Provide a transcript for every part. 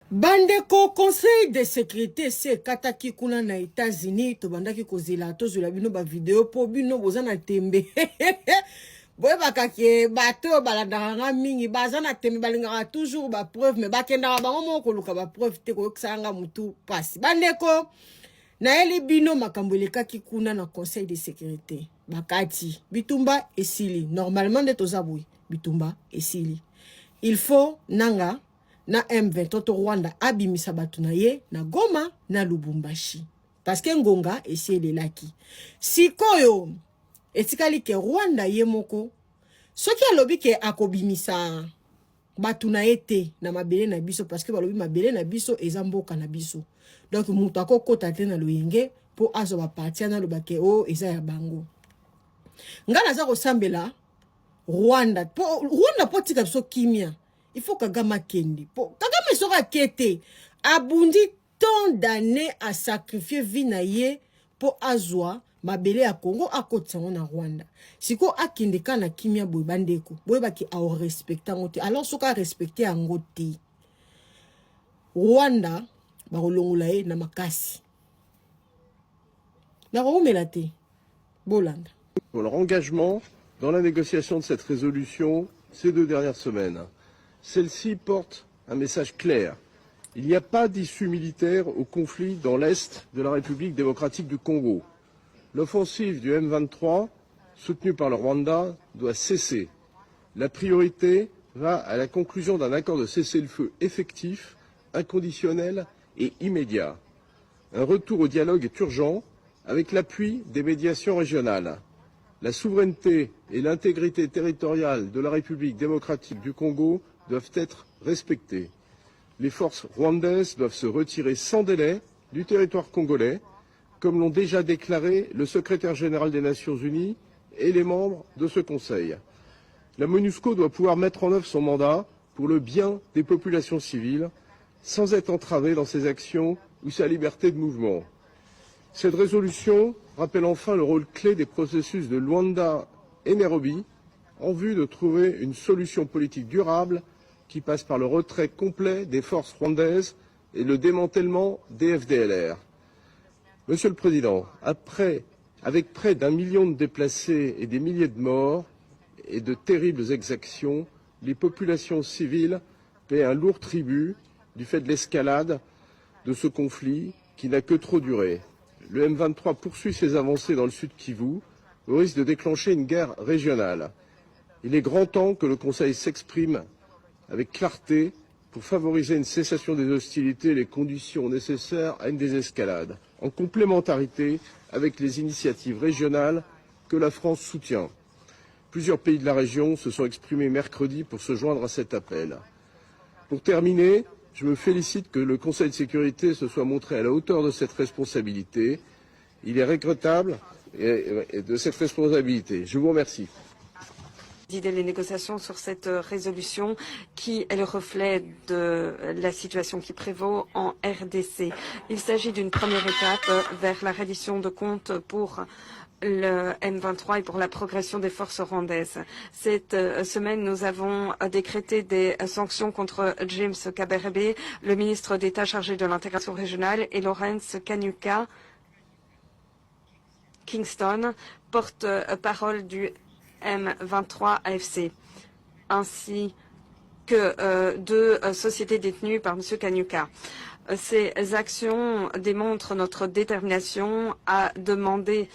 Bandeko conseil de sécurité c'est kataki kuna na États-Unis to bandaki kozela to zula bino ba vidéo po bino bozana tembe boye bakaki bato balandaka mingi bazana tembe balingaka toujours ba preuve mais bakendaka bango moko luka ba preuve te ko ksanga mutu pasi bandeko na eli bino makambo elekaki kuna na conseil de sécurité bakati bitumba esili normalement de tozaboui bitumba esili il faut nanga na M23 Rwanda abimisa batu na ye na Goma na Lubumbashi parce que ngonga esi elelaki sikoyo etikali ke Rwanda ye moko soki alobi ke akobimisa batu na ye te na mabele na biso parce que balobi mabele na biso eza mboka na biso donc mutu akokota te na loyenge po azo bapartia na lobake o eza ya bango nga naza kosambela Rwanda po tika biso kimia. Il faut Kagama kendi. Kagama sera kete. Abundi tant d'années à sacrifier vinaye pour azwa mabele à Congo à côté na Rwanda. Siko akindeka na kimia boy bandeko. Boy baki a respecter ngote. Alors soka respecter ngote. Rwanda ba rolongula na makasi. Na romelate. Bolanda. Pour leur engagement dans la négociation de cette résolution ces 2 dernières semaines. Celle-ci porte un message clair. Il n'y a pas d'issue militaire au conflit dans l'Est de la République démocratique du Congo. L'offensive du M23, soutenue par le Rwanda, doit cesser. La priorité va à la conclusion d'un accord de cessez-le-feu effectif, inconditionnel et immédiat. Un retour au dialogue est urgent avec l'appui des médiations régionales. La souveraineté et l'intégrité territoriale de la République démocratique du Congo doivent être respectées. Les forces rwandaises doivent se retirer sans délai du territoire congolais, comme l'ont déjà déclaré le secrétaire général des Nations Unies et les membres de ce Conseil. La MONUSCO doit pouvoir mettre en œuvre son mandat pour le bien des populations civiles, sans être entravée dans ses actions ou sa liberté de mouvement. Cette résolution rappelle enfin le rôle clé des processus de Luanda et Nairobi en vue de trouver une solution politique durable qui passe par le retrait complet des forces rwandaises et le démantèlement des FDLR. Monsieur le Président, avec près d'1 million de déplacés et des milliers de morts et de terribles exactions, les populations civiles paient un lourd tribut du fait de l'escalade de ce conflit qui n'a que trop duré. Le M23 poursuit ses avancées dans le sud Kivu au risque de déclencher une guerre régionale. Il est grand temps que le Conseil s'exprime avec clarté pour favoriser une cessation des hostilités et les conditions nécessaires à une désescalade, en complémentarité avec les initiatives régionales que la France soutient. Plusieurs pays de la région se sont exprimés mercredi pour se joindre à cet appel. Pour terminer, je me félicite que le Conseil de sécurité se soit montré à la hauteur de cette responsabilité. Il est regrettable de cette responsabilité. Je vous remercie. Les négociations sur cette résolution qui est le reflet de la situation qui prévaut en RDC. Il s'agit d'une première étape vers la reddition de comptes pour le M23 et pour la progression des forces rwandaises. Cette semaine, nous avons décrété des sanctions contre James Kabarebe, le ministre d'État chargé de l'intégration régionale, et Lawrence Kanyuka Kingston, porte-parole du M23 AFC, ainsi que 2 sociétés détenues par M. Kanyuka. Ces actions démontrent notre détermination à demander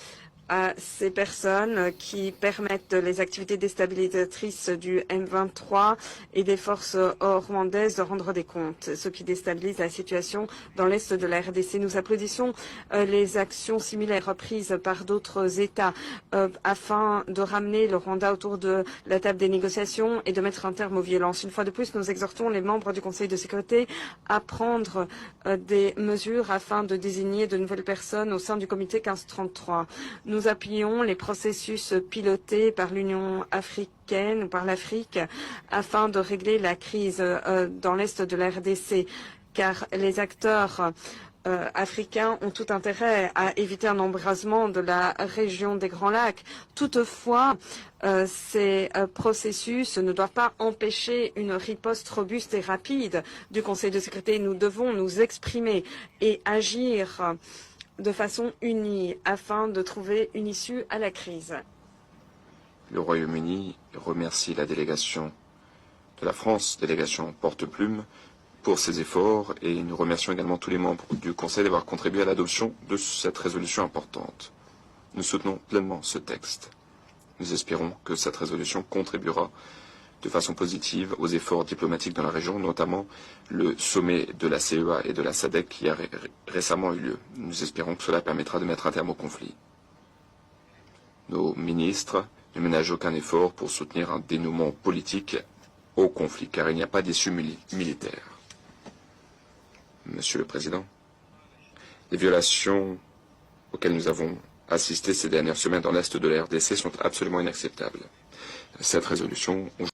à ces personnes qui permettent les activités déstabilisatrices du M23 et des forces rwandaises de rendre des comptes, ce qui déstabilise la situation dans l'est de la RDC. Nous applaudissons les actions similaires prises par d'autres États afin de ramener le Rwanda autour de la table des négociations et de mettre un terme aux violences. Une fois de plus, nous exhortons les membres du Conseil de sécurité à prendre des mesures afin de désigner de nouvelles personnes au sein du comité 1533. Nous appuyons les processus pilotés par l'Union africaine ou par l'Afrique afin de régler la crise dans l'est de la RDC, car les acteurs africains ont tout intérêt à éviter un embrasement de la région des Grands Lacs. Toutefois, ces processus ne doivent pas empêcher une riposte robuste et rapide du Conseil de sécurité. Nous devons nous exprimer et agir de façon unie afin de trouver une issue à la crise. Le Royaume-Uni remercie la délégation de la France, délégation porte-plume, pour ses efforts, et nous remercions également tous les membres du Conseil d'avoir contribué à l'adoption de cette résolution importante. Nous soutenons pleinement ce texte. Nous espérons que cette résolution contribuera de façon positive aux efforts diplomatiques dans la région, notamment le sommet de la CEA et de la SADC qui a récemment eu lieu. Nous espérons que cela permettra de mettre un terme au conflit. Nos ministres ne ménagent aucun effort pour soutenir un dénouement politique au conflit, car il n'y a pas d'issue militaire. Monsieur le Président, les violations auxquelles nous avons assisté ces dernières semaines dans l'est de la RDC sont absolument inacceptables. Cette résolution